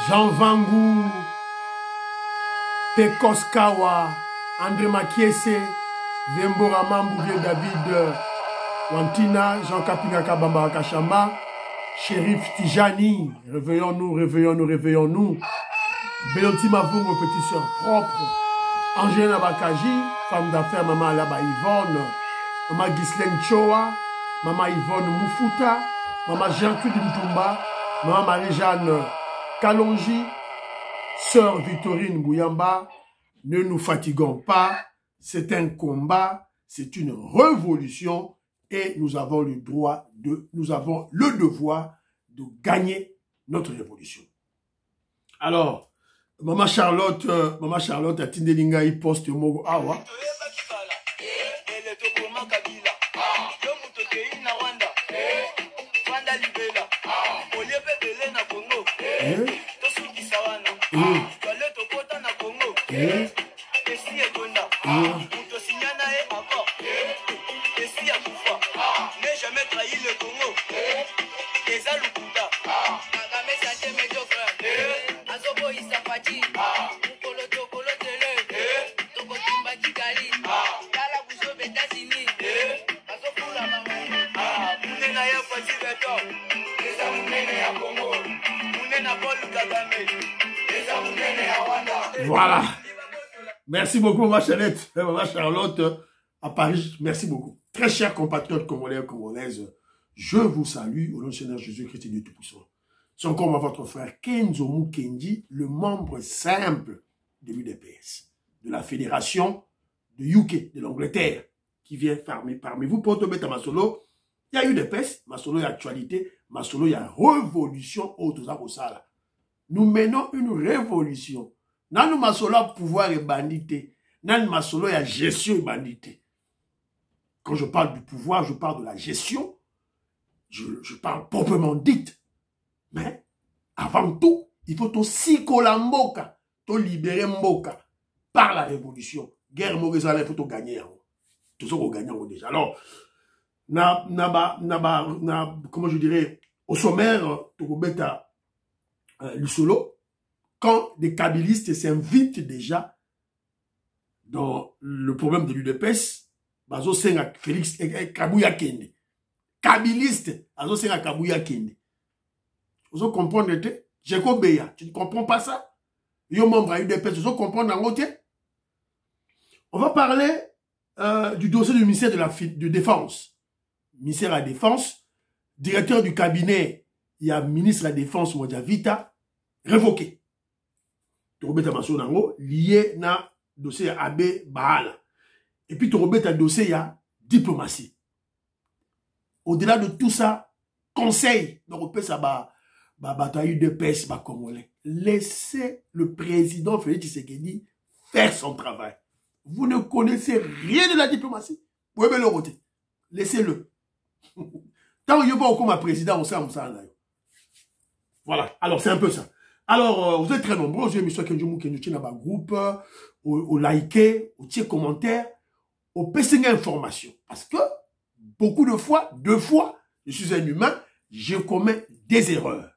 Jean Vangou, Pekos Kawa, André Makiese, Vembora Mambouye David Wantina, Jean Kapinga Kabamba Kachamba, Shérif Tijani, réveillons-nous, réveillons-nous, réveillons-nous. Beloti Mavungo, petite sœur propre. Angèle Abakaji, femme d'affaires, maman Alaba Yvonne, maman Ghislaine Choa, maman Yvonne Moufuta, maman Jean-Claude Mtumba, maman Marie-Jeanne Kalonji, sœur Victorine Gouyamba. Ne nous fatiguons pas, c'est un combat, c'est une révolution et nous avons le devoir de gagner notre révolution. Alors, Maman Charlotte a Tindelinga, il poste Mogo Awa. Voilà. Merci beaucoup, ma Charlotte. Ma Charlotte à Paris. Merci beaucoup. Très chers compatriotes congolais et congolaises, je vous salue au nom du Seigneur Jésus-Christ et Dieu Tout-Puissant. C'est encore votre frère Kenzo Mukendi, le membre simple de l'UDPS, de la fédération de UK, de l'Angleterre, qui vient parmi vous pour tomber à Masolo. Il y a UDPS, Masolo, il y a actualité, Masolo, il y a révolution au Sala. Nous menons une révolution. Nan Masolo a pouvoir et bandité. Nan Masolo a gestion et bandité. Quand je parle du pouvoir, je parle de la gestion. Je parle proprement dite. Mais, avant tout, il faut aussi Mboka, libérer Mboka par la révolution. Guerre Morizala, il faut gagner. Tout ça, on gagne déjà. Alors, comment je dirais, au sommaire, Tokobeta, Lusolo, quand des kabylistes s'invitent déjà dans le problème de l'UDPS, Bazo Senga Félix Kabouya Kende. Kabyliste, Bazo Senga Kabouya Kende. Vous comprenez? Jacob Beya, tu ne comprends pas ça? Yo membre à l'UDPS, vous comprenez en côté? On va parler du dossier du ministère de la Défense. Ministère de la Défense, directeur du cabinet, il y a ministre de la Défense, Modia Vita, révoqué. Torobeta Masonango, lié na dossier Abbé Bahala. Et puis Torobeta dossier, il y a diplomatie. Au-delà de tout ça, conseil, donc ça va bataille de paix, congolais. Laissez le président Félix Tshisekedi faire son travail. Vous ne connaissez rien de la diplomatie. Vous pouvez le roter. Laissez-le. Tant que je vois comme un président, on sait. Voilà. Alors, c'est un peu ça. Alors, vous êtes très nombreux. J'ai mis sur un groupe, au liker, au tiers commentaire, au PC information. Parce que, beaucoup de fois, je suis un humain, je commets des erreurs.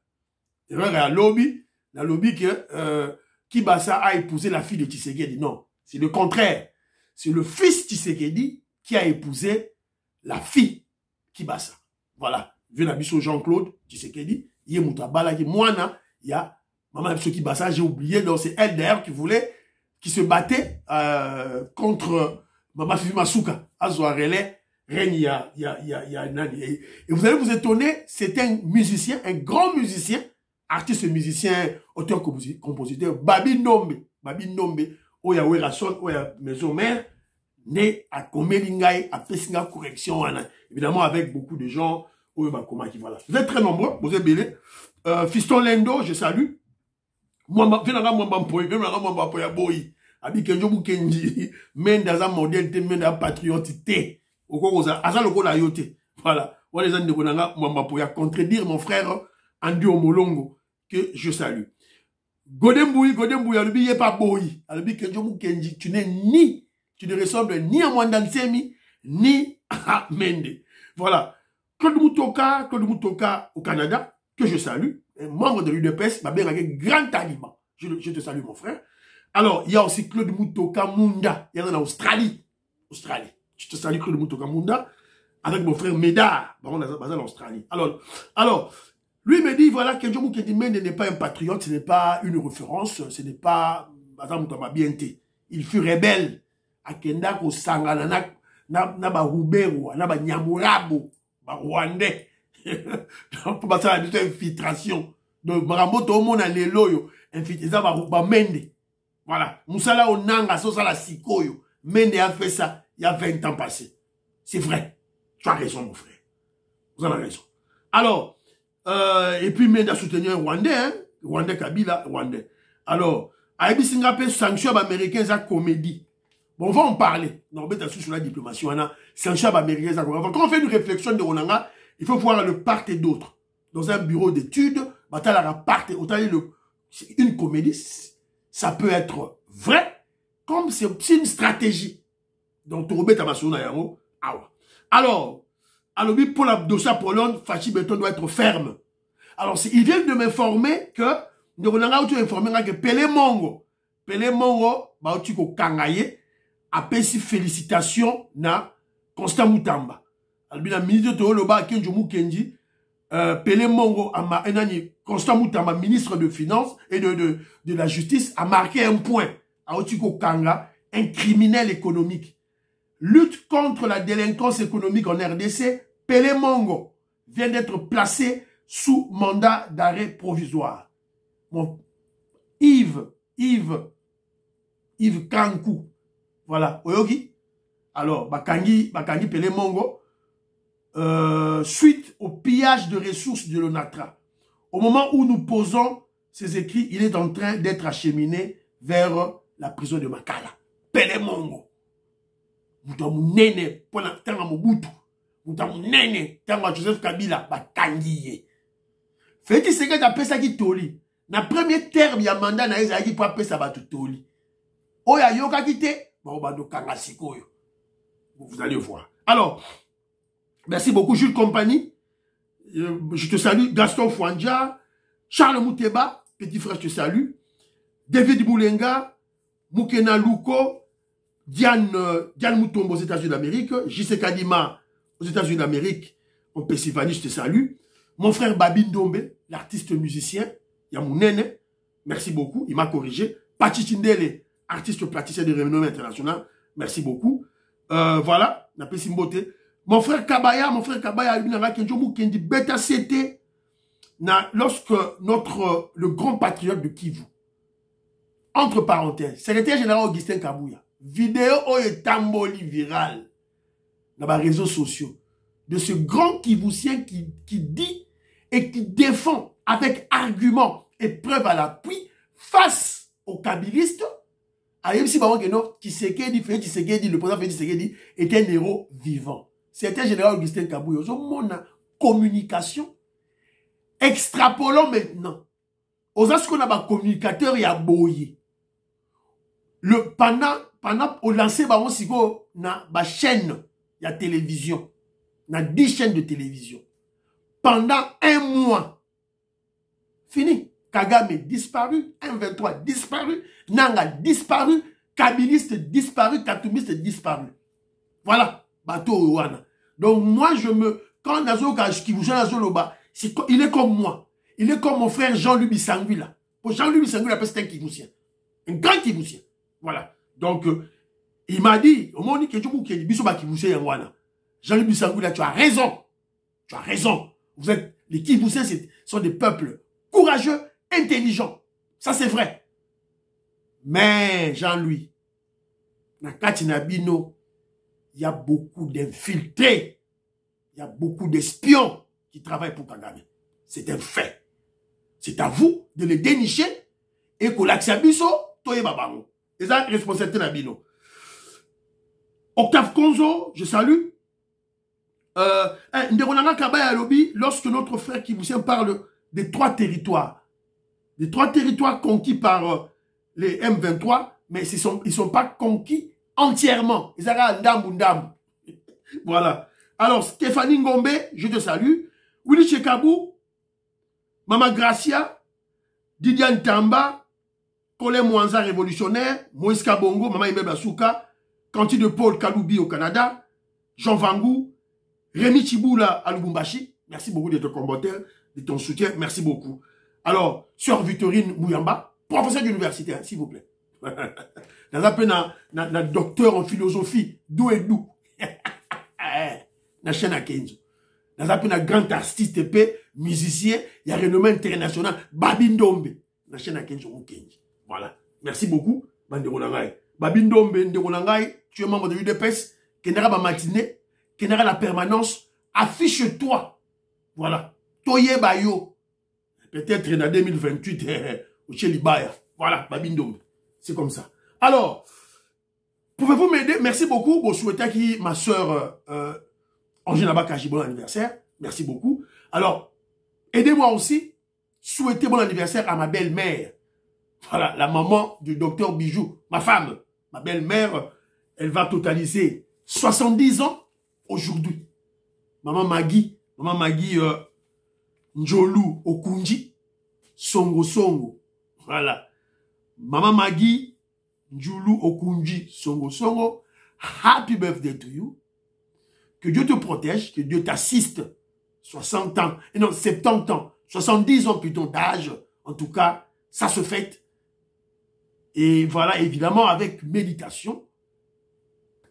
Erreur à lobby, la lobby que Kibasa a épousé la fille de Tshisekedi. Non, c'est le contraire. C'est le fils Tshisekedi qui a épousé la fille Kibasa. Voilà. Vu la biso Jean-Claude Tshisekedi, il y a Moutabala qui moana, il y a Maman Kibasa, j'ai oublié, donc c'est elle d'ailleurs qui se battait contre Maman Fifi Masuka, Azoarele, Règne, et vous allez vous étonner, c'est un musicien, un grand musicien, artiste musicien, auteur compositeur, Babi Nombe, Oya Werason, Oya Maison Mère, né à Komelingaï, à Pessinga Correction, évidemment avec beaucoup de gens, Oya Koma qui voilà. Vous êtes très nombreux, vous êtes belé. Fiston Lendo, je salue. Moi, abi kenjo bukenji mendaza modèle te menda patriote te okoza asa lokola yote voilà wala les ande konanga mwamba pour contredire mon frère Andi Omolongo que je salue. Godembouy alubi ye pas boyi alubi kenjo bukenji tu ne ressembles ni à Mwandansemi ni à Mende. Voilà. Claude Moutoka au Canada que je salue. un membre de l'UDPS, ma bien avec grand taliban. Je te salue, mon frère. Alors, il y a aussi Claude Mutoka Munda. Il y en a en Australie. Australie. Je te salue, Claude Mutoka Munda. Avec mon frère Médard. On est basé en Australie. Alors, lui me dit, voilà, Kenjo Mukendimende n'est pas un patriote, ce n'est pas une référence, ce n'est pas, il fut rebelle. Akenda ko sangana na ba Ruberu, na ba Nyamurabo, ba Rwandais. Pour passer à la infiltration. Donc, Marambo, tout le monde a les loyaux. Infiltration, ba Mende. Voilà. Moussala Onanga, Sosala Sikoyo. Mende a fait ça il y a 20 ans passés. C'est vrai. Tu as raison, mon frère. Vous avez raison. Alors, et puis Mende a soutenu un Rwandais, hein. Rwandais Kabila, Rwandais. Alors, Aïbi Singapé, sanction américaine, ça comédie. Bon, on va en parler. Non, mais sur la diplomatie, on a sanction américaine, ça comédie. Quand on fait une réflexion de Ronanga, il faut voir le part et d'autre. Dans un bureau d'études, une comédie, ça peut être vrai, comme c'est une stratégie. Donc, tu remets ta maçon alors, pour la dossier Pologne, Fachi Beton doit être ferme. Alors, ils viennent de m'informer que, nous avons informé que Pele Mongo, bah, tu ko kangaye, appelle si félicitations na Constant Moutamba. Alors, la ministre de Oloba, Kenjo Mukendi, Pele Mongo, Constant Moutamba, ministre de Finances et de la Justice, a marqué un point. Aotiko Kanga, un criminel économique. Lutte contre la délinquance économique en RDC, Pele Mongo vient d'être placé sous mandat d'arrêt provisoire. Bon, Yves Kankou. Voilà. Oyogi. Alors, Bakangi Pele Mongo, suite au pillage de ressources de l'ONATRA. Au moment où nous posons ces écrits, il est en train d'être acheminé vers la prison de Makala. Pele Mongo. Moutamou-nene, pour la tanga Mobutu. Moutamou-nene, tanga Joseph Kabila, Bakangiye. Fait-il ce que tu appelles ça qui toli? Na premier terme, il y a mandat na ezaki pour appeler ça batu toli. Oya yoka kite, bado kanga sikoyo. Vous allez voir. Alors, merci beaucoup, Jules Compagnie. Je te salue. Gaston Fouandja, Charles Mouteba, petit frère, je te salue. David Moulenga, Moukena Luko, Diane Moutombo aux États-Unis d'Amérique, J.C. Kadima aux États-Unis d'Amérique, en Pennsylvanie, je te salue. Mon frère Babi Ndombe, l'artiste musicien, Yamounene, merci beaucoup, il m'a corrigé. Pachi Tindele, artiste plasticien de renommée internationale, merci beaucoup. Voilà, n'a pas simboté. Mon frère Kabaya, Kendi Beta CT, lorsque le grand patriote de Kivu, entre parenthèses, secrétaire général Augustin Kabouya, vidéo est tamboli viral dans les réseaux sociaux de ce grand Kivousien qui dit et qui défend avec argument et preuve à l'appui face aux kabilistes. Le président Tshisekedi est un héros vivant. C'était général Augustin Kabouya. Mon communication, extrapolons maintenant. Aux ce qu'on a un communicateur, il y a boyé. Pendant au lancer na ba chaîne il y a télévision na 10 chaînes de télévision pendant un mois fini. Kagame disparu, M23 disparu, Nanga disparu, Kabiliste disparu, Katumiste disparu. Voilà, bateau Ouana. Donc moi quand Nazoka qui vous il est comme moi, il est comme mon frère Jean-Louis Bissangui là. Pour Jean-Louis Bissangui là, c'est un Kivousien, un grand Kivousien. Voilà. Donc, il m'a dit, au moment où Jean-Louis Bissangui, là, tu as raison. Tu as raison. Vous êtes, les Kivoussiens sont des peuples courageux, intelligents. Ça, c'est vrai. Mais, Jean-Louis, dans Katinabino, il y a beaucoup d'infiltrés. Il y a beaucoup d'espions qui travaillent pour Kagame. C'est un fait. C'est à vous de les dénicher et que l'Axiabiso, Toye Babango. C'est ça, responsabilité Nabino. Octave Konzo, je salue. Nderonanga Kabaya Lobby, lorsque notre frère Kivoussien parle des 3 territoires. Des 3 territoires conquis par les M23, mais ils ne sont pas conquis entièrement. Ils ont Ndambu. Voilà. Alors, Stéphanie Ngombe, je te salue. Willy Chekabou, Mama Gracia, Didier Ntamba, Colin Mwanza révolutionnaire, Moïse Kabongo, Mama Ibe Basuka, Canty de Paul Kaloubi au Canada, Jean Vangou, Rémi Chiboula à Lubumbashi. Merci beaucoup de ton commentaire, de ton soutien. Merci beaucoup. Alors, Sœur Victorine Mouyamba, professeur d'université, hein, s'il vous plaît. Dans un peu, na docteur en philosophie, d'où et d'où. Na chaîne à Kenzo. Dans un peu, na grand artiste épée, musicien, il y a renommé international, Babindombe. Na chaîne à Kenzo ou Kenji. Voilà. Merci beaucoup, Bandero Nangai. Babindombe, Ndero Nangai, tu es membre de l'UDPS, Kenara ba matinée, Kenara la permanence, affiche-toi. Voilà. Toye Bayo. Peut-être en 2028, au Chelibaya. Voilà, Babindombe. C'est comme ça. Alors, pouvez-vous m'aider? Merci beaucoup. Bon, souhaitez qui ma soeur Anginaba Kaji, bon anniversaire. Merci beaucoup. Alors, aidez-moi aussi. Souhaitez bon anniversaire à ma belle-mère. Voilà, la maman du docteur Bijou. Ma femme, ma belle-mère, elle va totaliser 70 ans aujourd'hui. Maman Magui Njolu Okunji, Songo Songo. Voilà. Maman Magui Njulu Okunji, Songo Songo. Happy birthday to you. Que Dieu te protège, que Dieu t'assiste. 60 ans, et non, 70 ans, 70 ans plutôt d'âge. En tout cas, ça se fête. Et voilà, évidemment, avec méditation.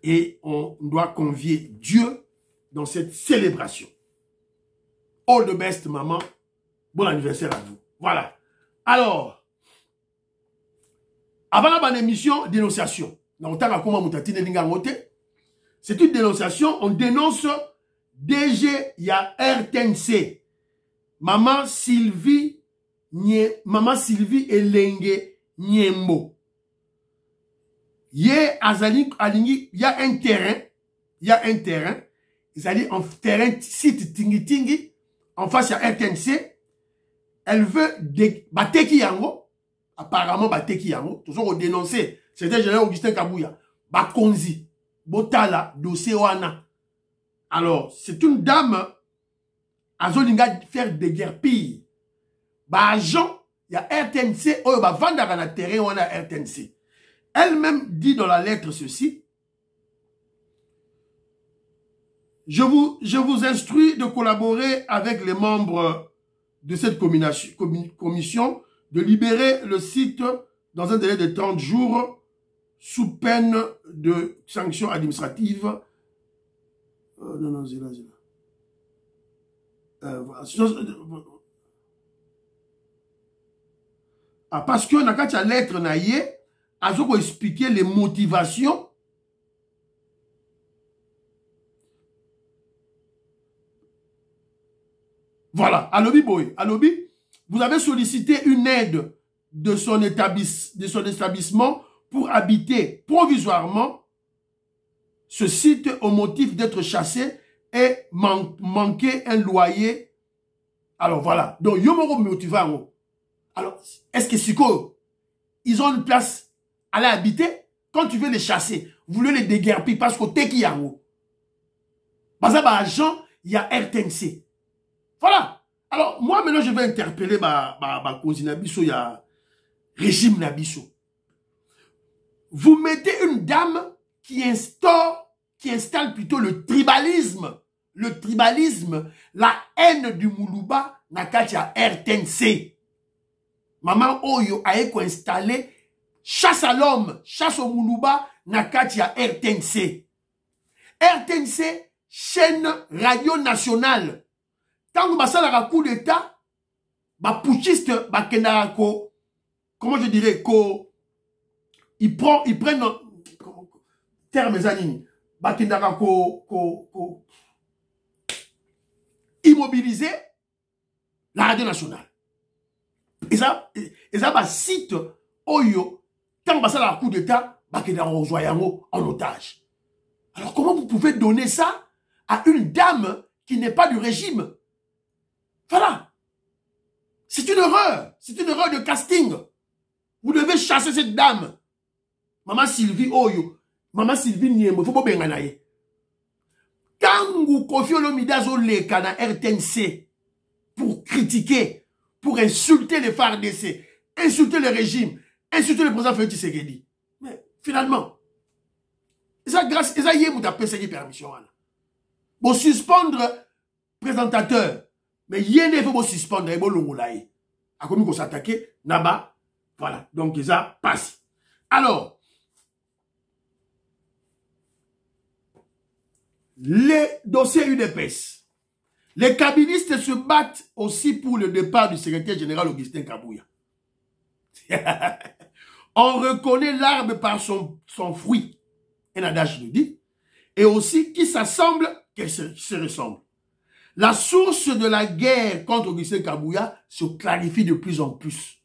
Et on doit convier Dieu dans cette célébration. All the best, maman. Bon anniversaire à vous. Voilà. Alors, avant la bonne émission, dénonciation. C'est une dénonciation. On dénonce DG, il y a RTNC. Maman Sylvie Elenge Niembo. Il y a un terrain. Ils allaient en terrain site Tingi Tingi. En face, il y a RTNC. Elle veut Bateki Yango. Apparemment, Bateki Yango. Toujours au dénoncer. C'était général Augustin Kabouya. Bakonzi. Botala. Dossier Wana. Alors, c'est une dame. Azolinga faire des guerres pires. Agent, il y a RTNC. Oh, vendre dans le terrain, on a RTNC. Elle-même dit dans la lettre ceci. Je vous instruis de collaborer avec les membres de cette commission de libérer le site dans un délai de 30 jours sous peine de sanctions administratives. Non, c'est là. Parce que dans la lettre, a expliqué les motivations. Voilà, Alobi Boy. Alobi, vous avez sollicité une aide de son établissement pour habiter provisoirement ce site au motif d'être chassé et manquer un loyer. Alors voilà. Donc, Yomoro Motivaro. Alors, est-ce que Siko, ils ont une place à aller habiter? Quand tu veux les chasser, vous voulez les déguerpir parce qu'au Teki Yango. Parce que agent, il y a RTNC. Voilà. Alors, moi, maintenant, je vais interpeller ma cousine Nabiso, il y a régime Nabiso. Vous mettez une dame qui installe plutôt le tribalisme. Le tribalisme, la haine du Moulouba, Nakatia RTNC. Maman Oyo a installé chasse à l'homme, chasse au Moulouba, Nakatia RTNC. RTNC, chaîne radio nationale. Tant que ça a un coup d'état, putschiste, comment je dirais, ils prennent, terme zanini, immobiliser la radio nationale. Et ça site Oyo, tant que ça a un coup d'état, en otage. Alors comment vous pouvez donner ça à une dame qui n'est pas du régime? Voilà. C'est une erreur. C'est une erreur de casting. Vous devez chasser cette dame. Maman Sylvie Oyo. Maman Sylvie Niembo. Faut pas bien gagner. Quand vous confiez le Midazo Leka na RTNC pour critiquer, pour insulter les FARDC, insulter le régime, insulter le président Félix Tshisekedi. Mais finalement, ça grâce à ça, vous avez payé permission. Pour suspendre présentateur, mais il y a des faut suspendre, il faut a commis qu'on s'attaquer, là-bas, voilà, donc ça passe. Alors, les dossiers UDPS, les kabylistes se battent aussi pour le départ du secrétaire général Augustin Kabouya. On reconnaît l'arbre par son fruit, un adage le dit, et aussi qui s'assemble, qui se ressemble. La source de la guerre contre Augustin Kabouya se clarifie de plus en plus.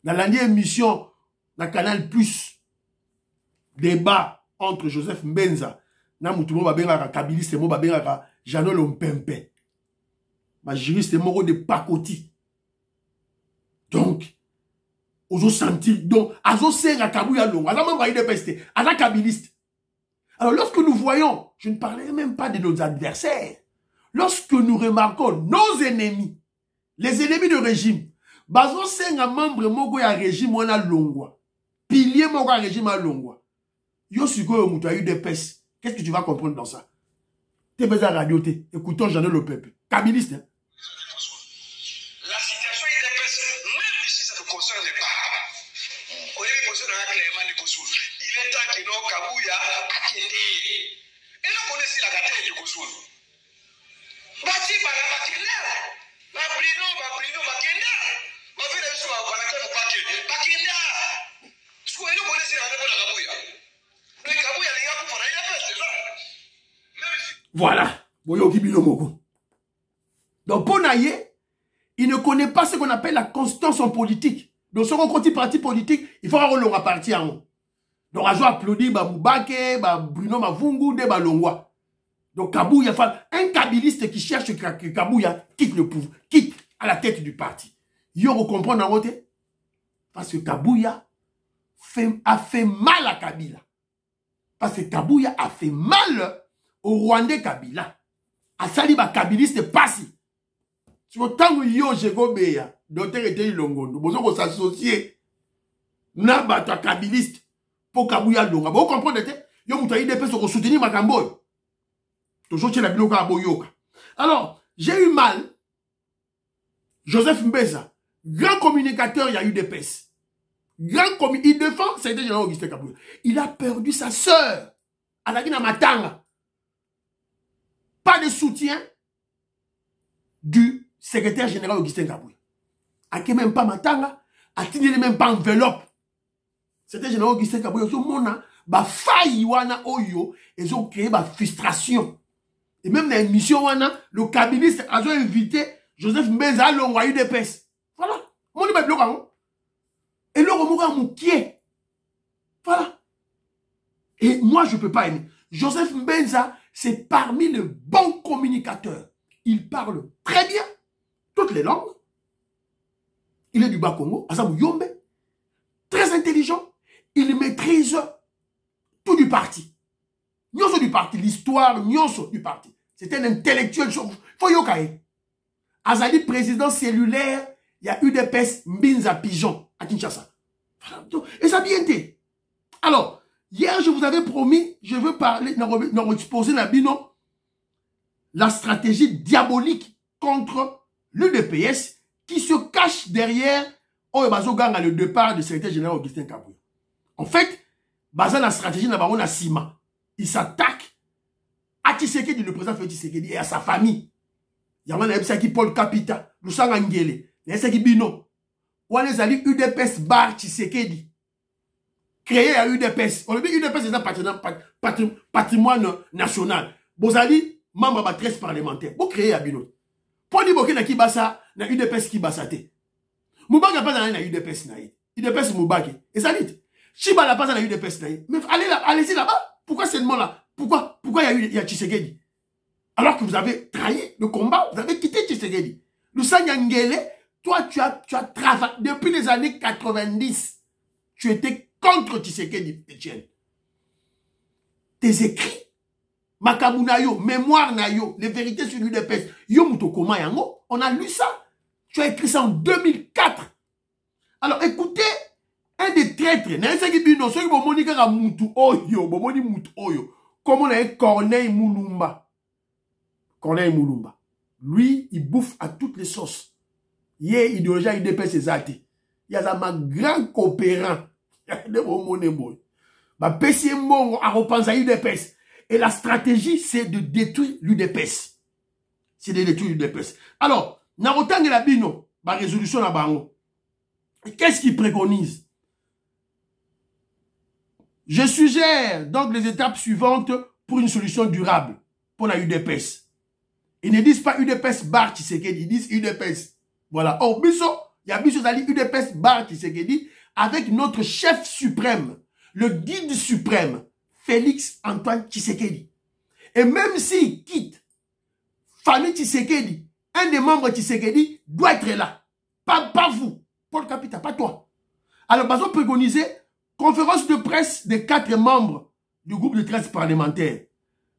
Dans la dernière émission, dans Canal Plus, débat entre Joseph Mbenza, Namoutumo Babengara, Kabiliste Mo Babengara, Janol Ompempe, ma juriste Moro de Pakoti. Donc, ozo sentir, donc, azo senga Kabouya long, azo même raïde peste, azo Kabiliste. Alors, lorsque nous voyons, je ne parlerai même pas de nos adversaires, lorsque nous remarquons nos ennemis, les ennemis du régime, bazo senga membre moko ya régime wana longwa, pilier moko ya régime a longwa, yo suko yo mutu a eu des pestes. Qu'est-ce que tu vas comprendre dans ça? T'es besoin de radio, écoutons Jean le peuple. Kabiliste, hein? La situation est dépêche, même ici, ça ne concerne pas. On est posé dans la clairement du Kosoul. Il est temps que nos Kabouya attendent. Et nous connaissons la gâterie du Kosoul. Bati par la Bakina, Babrino, Bakina, Babina, Bakina. Ce que nous connaissons la réponse de Kabouya. Voilà. Donc, pour Naye, il ne connaît pas ce qu'on appelle la constance en politique. Donc, si on continue parti politique, il faut avoir le parti en haut. Donc, on a applaudi Moubake, Bruno Mavungu, Deba Longwa. Donc, Kabouya, un kabiliste qui cherche que Kabouya quitte le pouvoir, quitte à la tête du parti. Il faut comprendre en haut. Parce que Kabouya a fait mal à Kabila. Parce que Kabouya a fait mal au Rwandais Kabila. A sali ba kabiliste passi. Si vous avez yo Jegobeya, docteur était Longondo, vous avez s'associer na bato kabiliste pour Kabouya Longa. Vous comprenez? Yo mouta IDP se soutenir Makamboy. Toujours chez la biloka aboyoka. Alors, j'ai eu mal. Joseph Mbeza, grand communicateur, il y a eu des pèses. Il défend, c'était général Augustin Kabouya. Il a perdu sa sœur. Alagina Matanga. Pas de soutien du secrétaire général Augustin Kabouya. Ake même pas Matanga, atine même pas enveloppe. Secrétaire général Augustin Kabouya, so mona, ba faille wana oyo, ils ont créé ba frustration. Et même dans l'émission wana, le kabiliste a invité Joseph Mbeza à l'envoyer des pèses. Voilà. Mon libère bloc avant. Et le remoura moukier. Voilà. Et moi, je ne peux pas aimer. Joseph Mbenza, c'est parmi les bons communicateurs. Il parle très bien toutes les langues. Il est du Bas-Congo, Azamou Yombe. Très intelligent. Il maîtrise tout du parti. Nyonso du parti, l'histoire, nyonso du parti. C'est un intellectuel. Faut yokaye. Azali, président cellulaire, il y a eu des pestes Mbinza Pigeon à Kinshasa. Et ça a bien été. Alors, hier, je vous avais promis, je veux parler, non exposer la bino, la stratégie diabolique contre l'UDPS qui se cache derrière Oebazogang à le départ du secrétaire général Augustin Kabouya. En fait, basé la stratégie n'a Sima, il s'attaque à Tshisekedi, le président Félix Tshisekedi, et à sa famille. Il y a un qui Paul Kapita, Lusanga Ngele, il y a Bino. Ou les alliés UDPS bar Tshisekedi. Créé à UDPS. On le dit UDPS c'est un patrimoine national. Vous allez membre de 13 parlementaires. Vous créez à Bino. Pour dire que qui basa na UDPS qui basate. Moubaki n'a pas dans la UDPS naïe. UDPS Moubaki. Et ça dit. Chiba n'a pas dans la UDPS naïe. Mais allez-y là-bas. Pourquoi seulement là? Pourquoi il y a Tshisekedi? Alors que vous avez trahi le combat, vous avez quitté Tshisekedi. Lusanga Ngele, toi, tu as travaillé depuis les années 90. Tu étais contre Tshisekedi, Etienne. Tes écrits, Makamu Nayo, mémoire Nayo, les vérités sur l'UDPS, Yo Mutokoma Yango, on a lu ça. Tu as écrit ça en 2004. Alors écoutez, un des traîtres, comment on a Corneille Moulumba. Corneille Moulumba. Lui, il bouffe à toutes les sauces. Hier, idéologie, il dépasse ses actes. Il y a un grand coopérant. Et la stratégie, c'est de détruire l'UDPS. C'est de détruire l'UDPS. Alors, Narotang et la Bino, la résolution à Bango. Qu'est-ce qu'il préconise? Je suggère donc les étapes suivantes pour une solution durable pour la UDPS. Ils ne disent pas UDPS bar Tshisekedi, ils disent UDPS. Voilà. Or, Bisso, il y a Bisso Zali UDPS bar Tshisekedi avec notre chef suprême, le guide suprême, Félix Antoine Tshisekedi. Et même s'il quitte famille Tshisekedi, un des membres Tshisekedi doit être là. Pas vous, Paul Kapita, pas toi. Alors, nous avons préconisé conférence de presse des 4 membres du groupe de 13 parlementaires.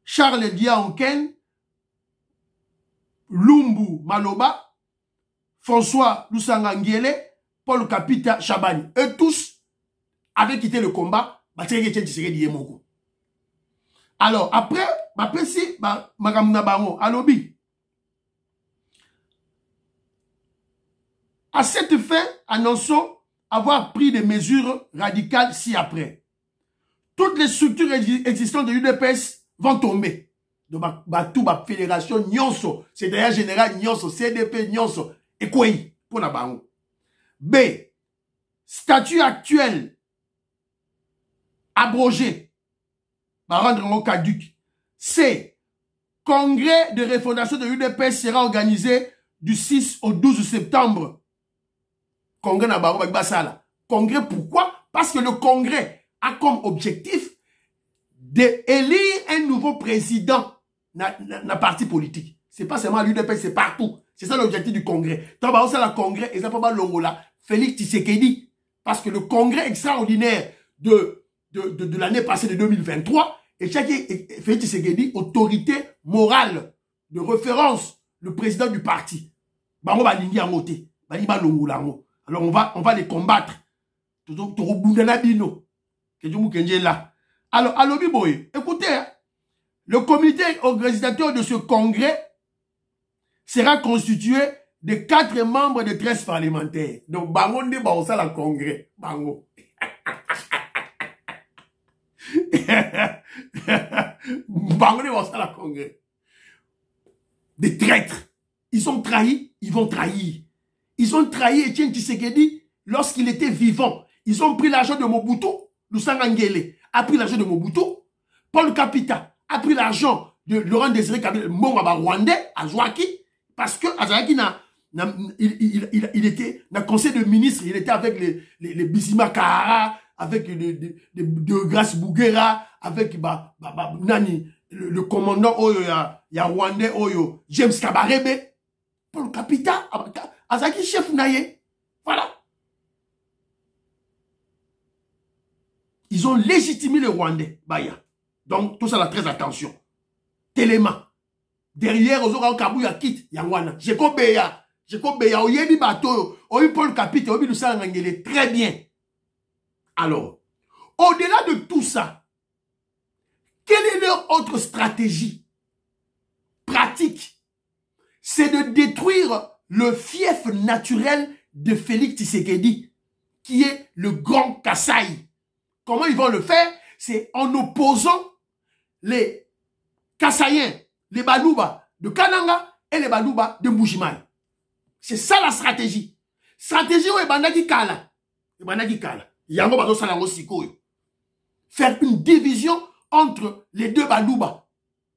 Charles Diaonken, Lumbu Maloba, François Lusanga-Nguele, Paul Kapita Chabani. Eux tous avaient quitté le combat. Alors, après si, Alobi. À cette fin, annonçons avoir pris des mesures radicales ci-après. Toutes les structures existantes de l'UDPS vont tomber. Donc, toute la fédération Nyonso, c'est-à-dire général Nyonso, CDP Nyonso, et quoi pour la bango. B. Statut actuel abrogé, va rendre en caduc. C. Congrès de refondation de l'UDPS sera organisé du 6 au 12 septembre. Congrès na bango basala. Congrès pourquoi? Parce que le congrès a comme objectif d'élire un nouveau président na parti politique. C'est pas seulement l'UDPS, c'est partout. C'est ça l'objectif du congrès. Tant que le congrès, et ça pas Longola, Félix Tshisekedi. Parce que le congrès extraordinaire de l'année passée de 2023, et chaque Félix Tshisekedi, autorité morale de référence, le président du parti. Bango balingi a moté. Bali ba Longola. Alors on va les combattre. Alors, Alobi Boy, écoutez, hein, le comité organisateur de ce congrès sera constitué de 4 membres de 13 parlementaires. Donc, Bango ne va pas la congrès. Bango. Bango ne va pas la congrès. Des traîtres. Ils ont trahi, ils vont trahir. Ils ont trahi Etienne Tshisekedi lorsqu'il était vivant. Ils ont pris l'argent de Mobutu. Lusanga Nguele a pris l'argent de Mobutu. Paul Kapita a pris l'argent de Laurent Désiré Kabila, Mongaba Rwandais, à Zouaki, parce que Azaki il était dans le conseil de ministres, il était avec les Bissima Kahara, avec de Grace Bouguera, avec Nani, le commandant Oyo, ya Rwandais Oyo, James Kabarebe, Paul Kapita, Azaki chef naye. Voilà. Ils ont légitimé les Rwandais. Baya. Donc, tout ça, là, très attention. Téléma. Derrière, aux autres, Kabouya quitte. Yangwana. Jeko Beya. Oyebi Bato. Oyebi Paul Kapita. Oyebi Lusanga Nguele. Très bien. Alors, au-delà de tout ça, quelle est leur autre stratégie pratique? C'est de détruire le fief naturel de Félix Tshisekedi, qui est le Grand Kasaï. Comment ils vont le faire? C'est en opposant les Kassaïens, les Balouba de Kananga et les Balouba de Mbujimaï. C'est ça la stratégie. Stratégie où Ebandaki Kala. Ebandaki Kala. Yango Bazo Salango Sikoyo. Faire une division entre les deux Balouba.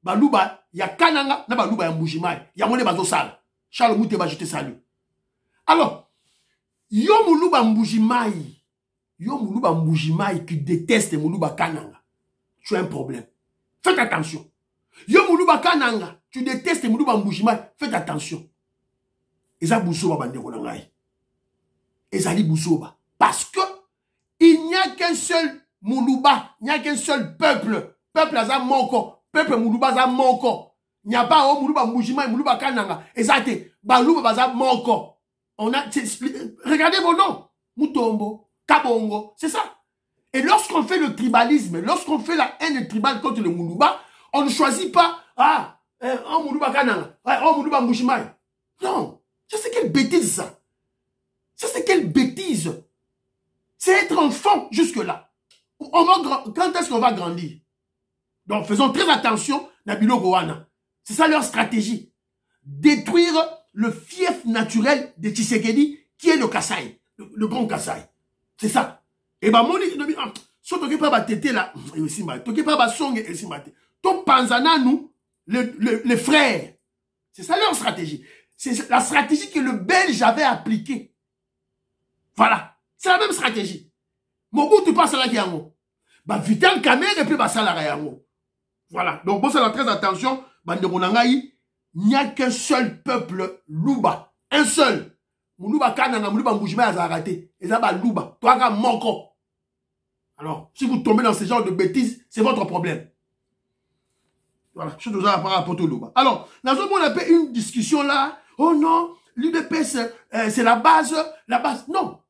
Balouba, il y a Kananga, na Balouba ya Mbujimaï. Yango ne Bazo Sala. Charles Mouté va jeter salut. Alors, Yo Moulouba Mbujimaï. Yo Moulouba Mbujimaï qui déteste Moulouba Kananga. Tu as un problème. Faites attention. Yo Moulouba Kananga, tu détestes Moulouba Mbujimaï. Faites attention. Eza Boussoba Bandeko Nangaï. Ezali Boussoba. Parce que il n'y a qu'un seul Moulouba. Il n'y a qu'un seul peuple. Peuple Aza Moko. Peuple Moulouba Aza Moko. Il n'y a pas Moulouba Mbujimaï, Moulouba Kananga. Ezate. Balouba Aza Moko. Regardez vos noms. Mutombo, Kabongo, c'est ça. Et lorsqu'on fait le tribalisme, lorsqu'on fait la haine tribale contre le Moulouba, on ne choisit pas, oh Moulouba Kananga, oh Moulouba Mouchimay. Non, ça c'est quelle bêtise ça. Ça c'est quelle bêtise. C'est être enfant jusque-là. Quand est-ce qu'on va grandir? Donc faisons très attention, Nabilo Gowana. C'est ça leur stratégie. Détruire le fief naturel de Tshisekedi, qui est le Kasaï, le grand Kasaï. C'est ça. Et bah, mon si tu pas ba tété là, tu pas ba song et simbate. Ton panzana nous, les frères. C'est ça leur stratégie. C'est la stratégie que le Belge avait appliquée. Voilà. C'est la même stratégie. Mobutu passe à la Giango. Bah, Vital Kamerhe et puis bah, ça la Giango. Voilà. Donc, bon, ça va très attention. Bande Monangaï, il n'y a qu'un seul peuple, Luba. Un seul. Moulouba Kananga, Moulouba Moujima a raté. Et ça va Luba. Toi, tu as manqué. Alors, si vous tombez dans ce genre de bêtises, c'est votre problème. Voilà, je vous ai par rapport au Luba. Alors, dans ce moment, on a fait une discussion là. Oh non, l'UDPS, c'est la base. La base, non.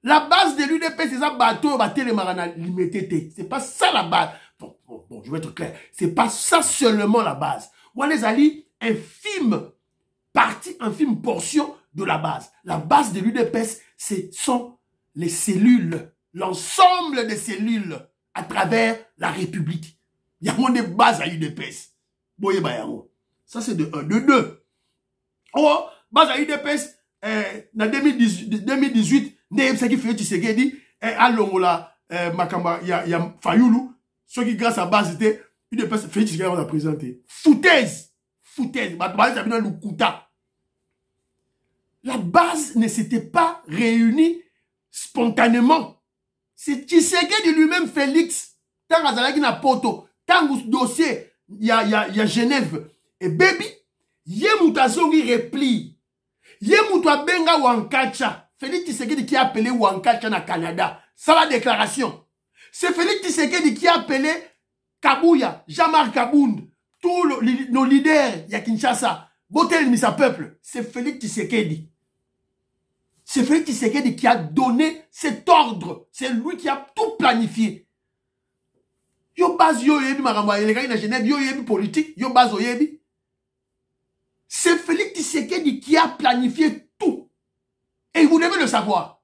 La base de l'UDPS, c'est ça, bateau, les marana limité. C'est pas ça la base. Bon, je vais être clair. C'est pas ça seulement la base. Moi, les alliés, infime partie, infime portion de la base. La base de l'UDPS, ce sont les cellules. L'ensemble des cellules à travers la République. Il y a des bases à UDPS. Ça, c'est de 1. De 2. Oh, base à UDPS, en 2018, ce qui fait Tshisekedi, à Longola, Makamba, il y a Fayoulou, ceux qui, grâce à base, était UDPS, fait Tshisekedi, on a présenté. Foutaise. La base ne s'était pas réunie spontanément. C'est Tshisekedi lui-même, Félix, tant qu'il na poto, tant que dossier, il y a Genève, et baby, yé moutazongi repli, yé moutoua benga Wankacha, Félix Tshisekedi qui a appelé Wankacha na Canada, ça la déclaration. C'est Félix Tshisekedi qui a appelé Kabouya, Jean-Marc Kabound, tous nos leaders, ya Kinshasa, Botel Misa Peuple, c'est Félix Tshisekedi. C'est Félix Tshisekedi qui a donné cet ordre. C'est lui qui a tout planifié. Yo base yo yebi maramba, les gars na Genève, yo yebi politique, yo base yo yebi. C'est Félix Tshisekedi qui a planifié tout. Et vous devez le savoir.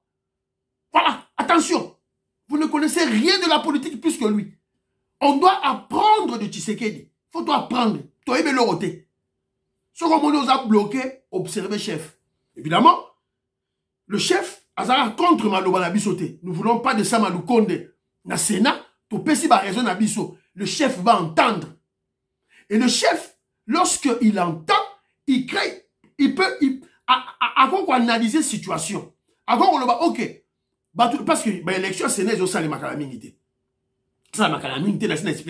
Voilà, attention. Vous ne connaissez rien de la politique plus que lui. On doit apprendre de Tshisekedi. Faut apprendre. Toi yebi le roté. Ce qu'on nous a bloqué, observez chef. Évidemment, le chef, Azara contre Maloba na bisoté. Nous ne voulons pas de ça Maloukonde. Na Sénat, tout pesi ba raison na biso. Le chef va entendre. Et le chef, lorsqu'il entend, il crée, il peut, avant qu'on analyse la situation, avant qu'on le va, ok. Parce que l'élection Sénat, ils ont ça les makalamingité. Ça, la makalamingité, la Sénat, c'est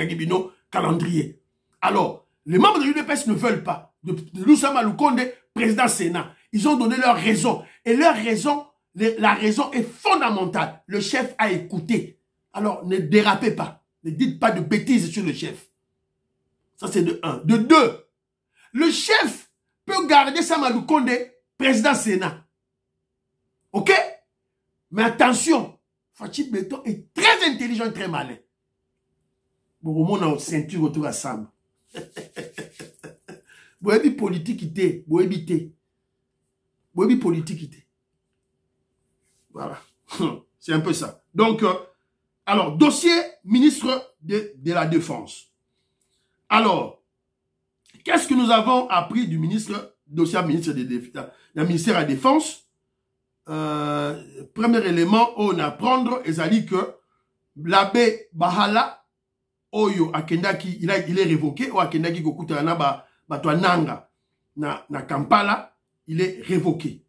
calendrier. Alors, les membres de l'UDPS ne veulent pas de Loussa Maloukonde, président Sénat. Ils ont donné leur raison. Et leur raison, la raison est fondamentale. Le chef a écouté. Alors, ne dérapez pas. Ne dites pas de bêtises sur le chef. Ça, c'est de 1. De 2, le chef peut garder Samalou Konde, président Sénat. OK? Mais attention, Fachi Beton est très intelligent et très malin. Bon, au moins, on a une ceinture autour à Sam. Vous avez politique, vous avez évité. Oui, politique. Voilà. C'est un peu ça. Donc, alors, dossier ministre de la Défense. Alors, qu'est-ce que nous avons appris du dossier ministre de la ministère de la Défense? Premier élément, on apprend, c'est-à-dire que l'abbé Bahala, Oyo, Akendaki, il est révoqué, ou Akendaki, Kokutana, Batouananga, na Kampala, il est révoqué.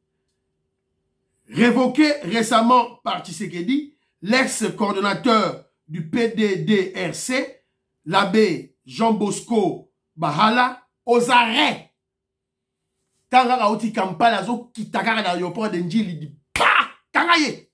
Révoqué récemment par Tshisekedi, l'ex-coordonnateur du PDDRC, l'abbé Jean Bosco Bahala, aux arrêts. Tangara oti Kampala, zo kitakara dans l'aéroport d'Enjil, il dit, bah, tangaye,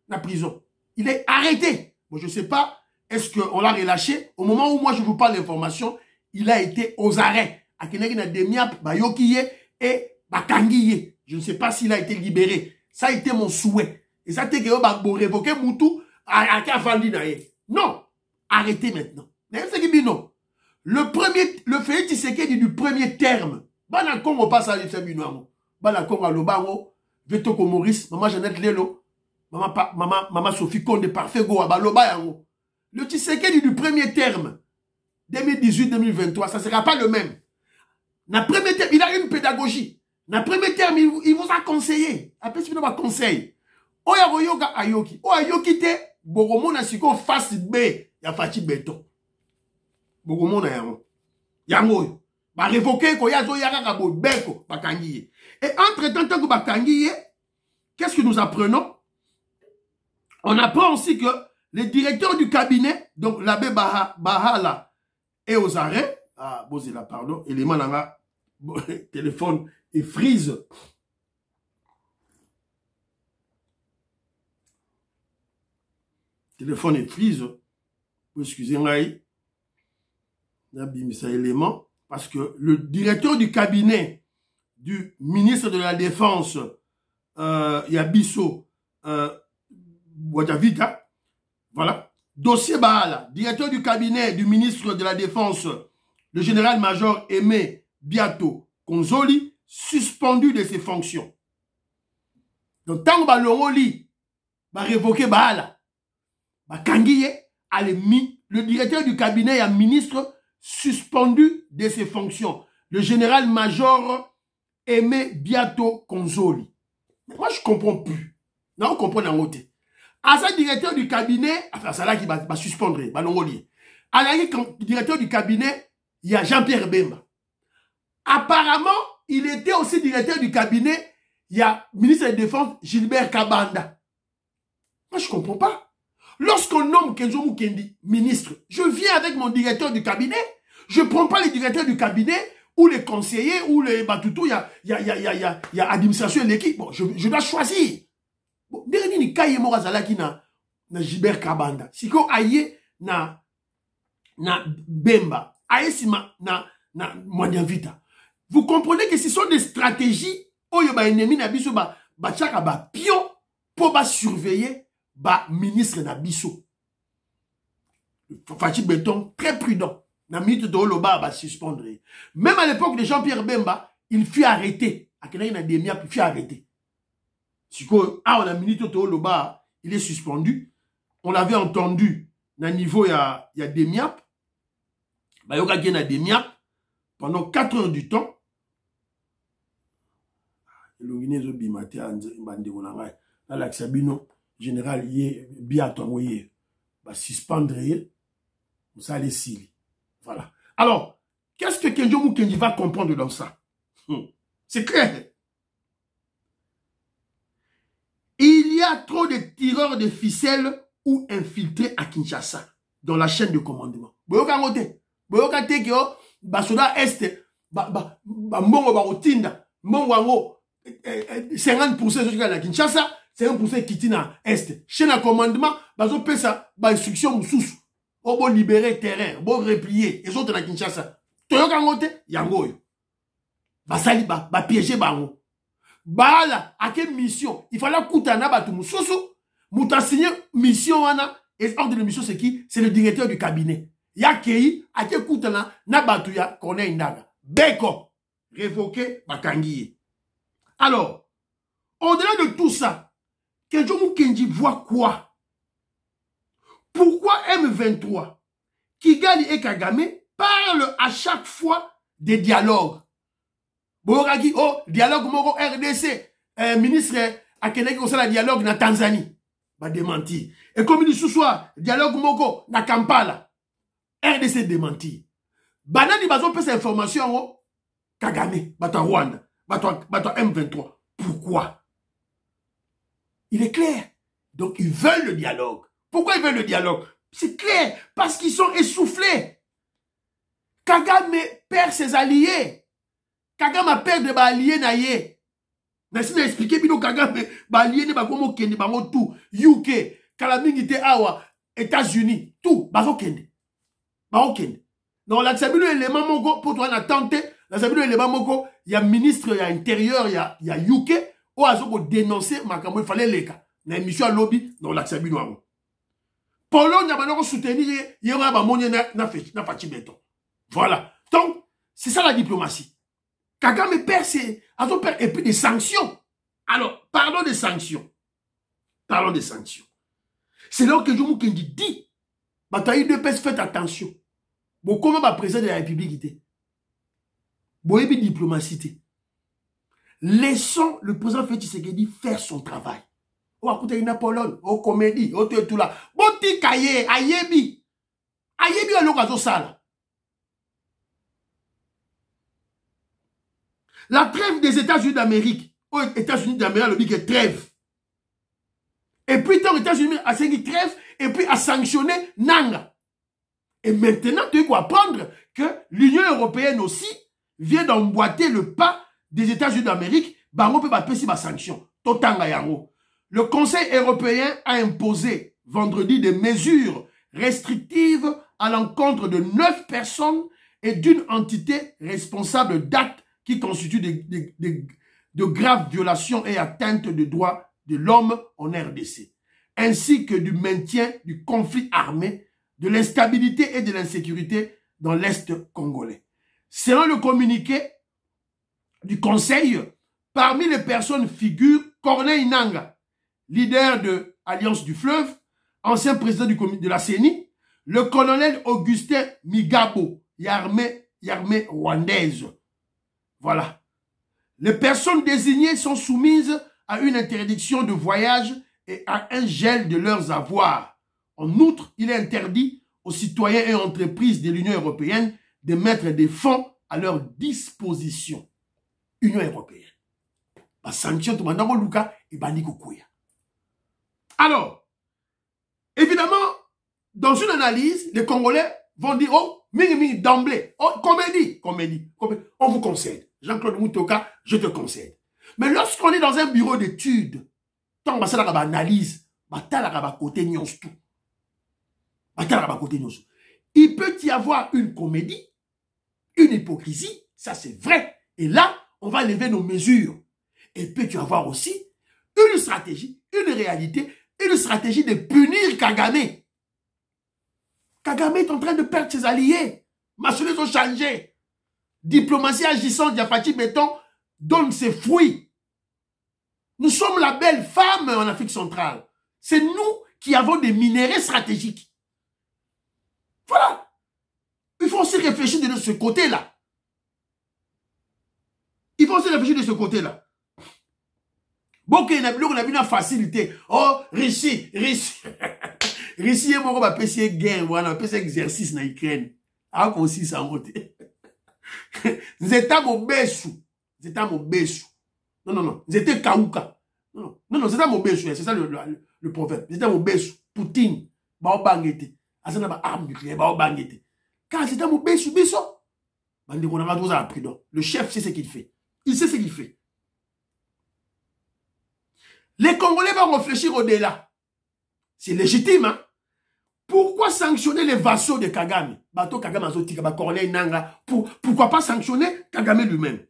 na prison. Il est arrêté. Bon, je ne sais pas, est-ce qu'on l'a relâché? Au moment où moi je vous parle d'information, il a été aux arrêts. Akeneki na demiap, bayokiye, et bakangiye. Je ne sais pas s'il a été libéré. Ça a été mon souhait. Et ça a été que vous révoquer Moutou à Fandi Naye. Non. Arrêtez maintenant. Mais c'est qui dit non. Le fait Tshisekedi du premier terme. Bana Congo passe à l'Ifsabino. Bana Congo à Lobango. Vetoko Maurice. Maman Jeannette Lelo. Maman Sophie Konde Parfait Go. Abaloba Yango. Le Tshisekedi du premier terme. 2018-2023. Ça ne sera pas le même. Na premier terme, il a une pédagogie. Na premier terme, il vous a conseillé. Après, c'est un conseil. Oya Royoga Ayoki. Oya Ayoki te. Bogomona siko face B. Ya Fati Beton. Bogomona yango. Yango. Ba révoquer ko ya zo yaka kabo beko bakangiye. Et entre-temps, tant que bakangiye, qu'est-ce que nous apprenons? On apprend aussi que le directeur du cabinet, donc l'abbé Bahala, est aux arrêts. Ah, Bozela, pardon. Élément là, téléphone et freeze. Téléphone et freeze. Excusez-moi. Ça élément. Parce que le directeur du cabinet du ministre de la Défense, Yabiso Wadavita, voilà. Dossier Bahala, directeur du cabinet du ministre de la Défense, le général-major Aimé Biato Konzoli, suspendu de ses fonctions. Donc, tant que l'Oroli va révoquer Bahala, le directeur du cabinet et un ministre suspendu de ses fonctions. Le général-major Aimé Biato Konzoli. Moi, je ne comprends plus. Non, on comprend en côté. À sa directeur du cabinet, enfin, c'est là qui va suspendre, à la directeur du cabinet, il y a Jean-Pierre Bemba. Apparemment, il était aussi directeur du cabinet, il y a ministre de la Défense, Gilbert Kabanda. Moi, je ne comprends pas. Lorsqu'on nomme Kenzo Mukendi ministre, je viens avec mon directeur du cabinet, je ne prends pas les directeurs du cabinet ou les conseillers ou les batoutou, il y a administration et l'équipe. Bon, je dois choisir. Bon, dernier ni kaye mo razalaki na Gilbert Kabanda. Siko aye na Bemba, aye sima na Mwandianvita. Vous comprenez que ce sont des stratégies oyo ba ennemi na biso ba tchaka ba pion pour ba surveiller ba ministre na biso. Fati Beton très prudent. Na minute de Oloba ba suspendre. Même à l'époque de Jean-Pierre Bemba, il fut arrêté. À quel na demia il fut arrêté. On a minute de Oloba, il est suspendu. On l'avait entendu na niveau il y a Demiap. Ba yoka gen na Demiap pendant 4 heures du temps. L'organisme bimate bande wonanga. Là l'axabino général yé biato moye ba suspendre ça les sili. Voilà. Alors, qu'est-ce que Kenzo Mukendi va comprendre dans ça? C'est clair. Il y a trop de tireurs de ficelles ou infiltrés à Kinshasa dans la chaîne de commandement. Boyoka ngote. Boyoka tekeo basoda est mbongo barotinda mbongo 50% à Kinshasa, 50% qui na est. Chaîne de commandement baso pesa ba instruction mususu. Bon libérer terrain, bon replier les autres à Kinshasa. Toyoka ngote yangoyo. Basali ba piéger bango. Bahala, à quelle mission? Il fallait koutana batu mususu. Mouta signé mission wana. Et ordre de mission c'est qui? C'est le directeur du cabinet. Yakei, à quel koutana na batu ya kone indaga. Beko. Révoqué bakangiye. Alors, au-delà de tout ça, Kenzo Mukendi voit quoi? Pourquoi M23, Kigali et Kagame parlent à chaque fois des dialogues? Boragi, oh, dialogue moko RDC, ministre Akeneki kosala dialogue na Tanzanie. Ba démenti. Et comme il dit ce soir, dialogue moko na Kampala. RDC démenti. Banani bazo pesa information oh, Kagame, bata Rwanda, bata M23. Pourquoi? Il est clair. Donc ils veulent le dialogue. Pourquoi ils veulent le dialogue? C'est clair. Parce qu'ils sont essoufflés. Kagame perd ses alliés. Kagame a peur de alliés naïe. Merci d'expliquer bino Kagame alliés ne bakomo kende bango tout UK, Kalamingite awa, États-Unis, tout bazo kende. Bazo kende. Donc l'accès bino élément mongo pour toi na tenter La Zabino Eleba Moko, il y a ministre, il y a intérieur, il y a UK, ou à pour dénoncer, il fallait les cas. Dans l'émission à lobby, dans la Zabino. Pologne, il y a soutenir, il y aura un monnaie na fachi béton. Voilà. Donc, c'est ça la diplomatie. Kagame perd ses, et puis des sanctions. Alors, parlons des sanctions. Parlons des sanctions. C'est là que Jomo Kendi dit, bataille de paix, faites attention. Bon, comment va président de la République était? Bon, et puis diplomatie. Laissons le président Félix Tshisekedi faire son travail. Oh, écoutez, une Pologne, oh, comédie, oh, tout là. Bon, ti kaye, ayebi. Ayebi, on l'a sala. La trêve des États-Unis d'Amérique, aux États-Unis d'Amérique, le dit que trêve. Et puis, tant les États-Unis a signé trêve, et puis a sanctionné Nanga. Et maintenant, tu dois apprendre que l'Union européenne aussi vient d'emboîter le pas des États-Unis d'Amérique, bango peut passer sa sanction. Totanga yango. Le Conseil européen a imposé vendredi des mesures restrictives à l'encontre de 9 personnes et d'une entité responsable d'actes qui constituent de graves violations et atteintes des droits de l'homme en RDC, ainsi que du maintien du conflit armé, de l'instabilité et de l'insécurité dans l'Est congolais. Selon le communiqué du Conseil, parmi les personnes figurent Corneille Nangaa, leader de Alliance du Fleuve, ancien président de la CENI, le colonel Augustin Migabo, l'armée rwandaise. Voilà. Les personnes désignées sont soumises à une interdiction de voyage et à un gel de leurs avoirs. En outre, il est interdit aux citoyens et entreprises de l'Union européenne de mettre des fonds à leur disposition. Union européenne. La sanction, tout le monde et Banikoukouya. Alors, évidemment, dans une analyse, les Congolais vont dire, oh, d'emblée, oh, comédie. On vous concède. Jean-Claude Moutoka, je te concède. Mais lorsqu'on est dans un bureau d'études, tant que ça analyse, il peut y avoir une comédie, une hypocrisie, ça c'est vrai. Et là, on va lever nos mesures. Et peut y avoir aussi une stratégie, une réalité, une stratégie de punir Kagame. Kagame est en train de perdre ses alliés. Machines ont changé. Diplomatie agissante, Diafati Béton donne ses fruits. Nous sommes la belle femme en Afrique centrale. C'est nous qui avons des minéraux stratégiques. Voilà. Il faut aussi réfléchir de ce côté-là. Il faut aussi réfléchir de ce côté-là. Bon, on a une facilité. Oh, Russie. Russie est mon PC guerre, voilà, PC exercice dans l'Ukraine. Ah, aussi, ça monte. Zeta Mobesu. Non. Zeta Kauka. Non, Zeta Mobesu, c'est ça le prophète. Zeta Mobesu. Poutine. Baobangete. Azana ba arme nucléaire, Baobangete. Car Zeta Mobesu, biso. Le chef sait ce qu'il fait. Il sait ce qu'il fait. Les Congolais vont réfléchir au-delà. C'est légitime, hein? Pourquoi sanctionner les vassaux de Kagame? Bato Kagame Azotika, Corneille Nangaa. Pourquoi pas sanctionner Kagame lui-même?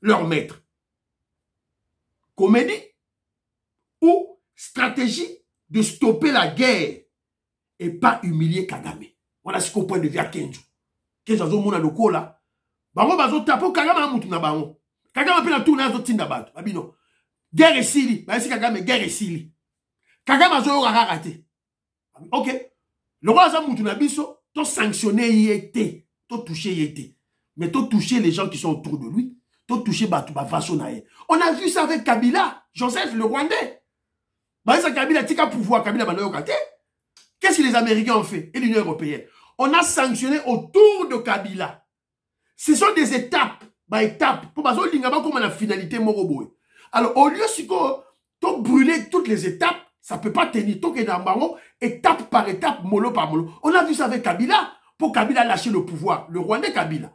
Leur maître. Comédie ou stratégie de stopper la guerre et pas humilier Kagame. Voilà ce qu'on point de vue à Kenzo. Kenzo Azomona Loko là. Bango bazo tapo Kagame amutu na bango. Kagame pe na tourner azotinda bato. Babino. Guerre et Sili. Bah si Kagame guerre et Sili. Kagame azo raté. Ok. Le roi Azamutu na biso, to sanctionner yété, to toucher yété. Mais to toucher les gens qui sont autour de lui, to toucher Batouba Vasonaye. On a vu ça avec Kabila, Joseph le Rwandais. Bah ça Kabila tika pouvoir Kabila banoyo kate. Qu'est-ce que les Américains ont fait et l'Union européenne? On a sanctionné autour de Kabila. Ce sont des étapes, bah étapes. Pour baso lingaba comme la finalité moroboé. Alors au lieu de brûler toutes les étapes, ça ne peut pas tenir. Tant que dans étape par étape, mollo par mollo. On a vu ça avec Kabila. Pour Kabila lâcher le pouvoir. Le Rwandais Kabila.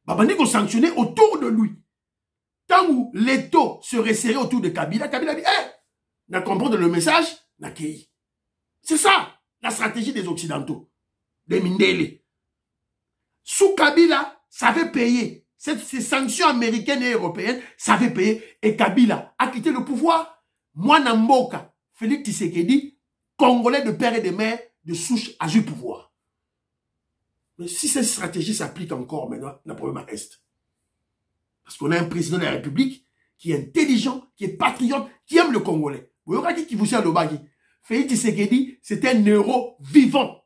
Babani qu'on sanctionnait autour de lui. Tant où l'étau se resserrait autour de Kabila, Kabila dit, n'a compris le message, n'a qu'y. C'est ça, la stratégie des Occidentaux. Des Mindele. Sous Kabila, ça avait payé. ces sanctions américaines et européennes, ça avait payé. Et Kabila a quitté le pouvoir. Moi, Namboka, Félix Tshisekedi, Congolais de père et de mère, de souche, a eu pouvoir. Mais si cette stratégie s'applique encore maintenant, le problème reste. Parce qu'on a un président de la République qui est intelligent, qui est patriote, qui aime le Congolais. Vous aurez dit qu'il vous sert le bagui. Félix Tshisekedi, c'est un héros vivant.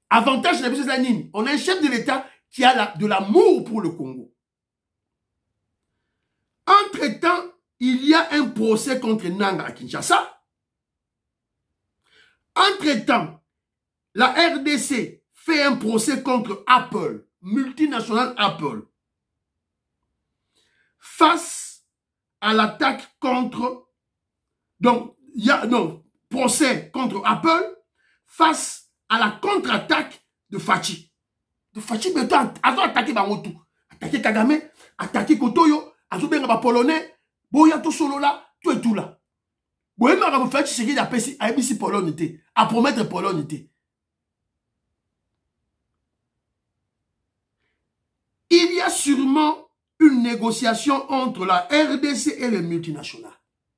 Avantage de la business de la Nine. On a un chef de l'État qui a de l'amour pour le Congo. Entre-temps, il y a un procès contre Nanga à Kinshasa. Entre-temps, la RDC fait un procès contre Apple, multinationale Apple, face à l'attaque contre... Donc, il y a... Non, procès contre Apple face à la contre-attaque de Fachi. De Fachi, mais a attaqué Bangotou. Attaqué Kagame, attaqué Kotoyo, attaqué Polonais, Boya tout solo là, tout et tout là. Boya m'a fait ce qu'il a ABC Pologne était, à promettre Pologne était. Il y a sûrement une négociation entre la RDC et les multinationales.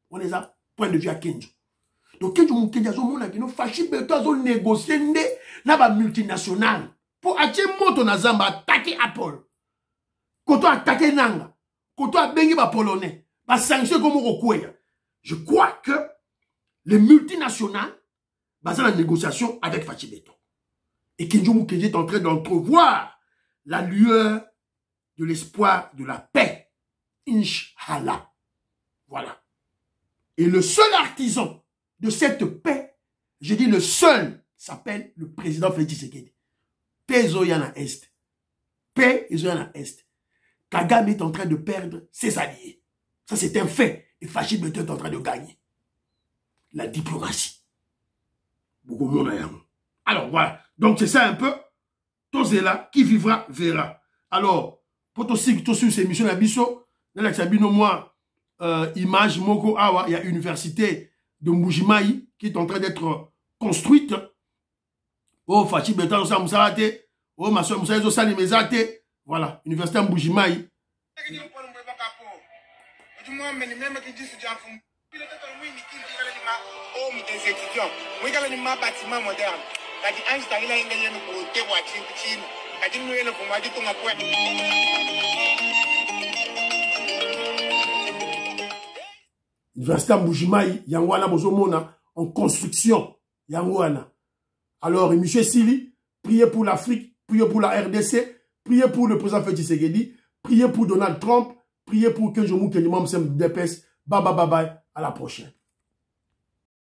On les a, point de vue à Kenjo. Donc, Kenjo Moukenja, on a fachi beto négocier na ba multinationale pour acheter moto na zamba attaquer Apple. Quand on attaquer Nanga, quand on a bengi ba polonais, ba sanction comme Rokwea. Je crois que les multinationales basent la négociation avec Fachi Beto. Et Kenjo Moukenja est en train d'entrevoir la lueur de l'espoir de la paix. Inch'Allah. Voilà. Et le seul artisan de cette paix, je dis le seul, s'appelle le président Félix Tshisekedi. Paix Zoyana Est. Paix Zoyana Est. Kagame est en train de perdre ses alliés. Ça, c'est un fait. Et Fachi Beto est en train de gagner. La diplomatie. Beaucoup de monde. Alors, voilà. Donc, c'est ça un peu. Tozela, qui vivra, verra. Alors, pour tous ces émissions d'Abisso, dans l'exabino, moi, image Moko Awa, il y a l'université de Mbujimayi qui est en train d'être construite. Oh, Fachi Beto, ça Moussarate. Oh, ma soeur Moussa, ça Mezate. Voilà, université Mbujimayi. Université Mbujimayi, Yangwana Bozomona, en construction. Yangwana. Alors, monsieur Sili, priez pour l'Afrique, priez pour la RDC, priez pour le président Félix Tshisekedi, priez pour Donald Trump, priez pour que je m'occupe de Baba bye bye, à la prochaine.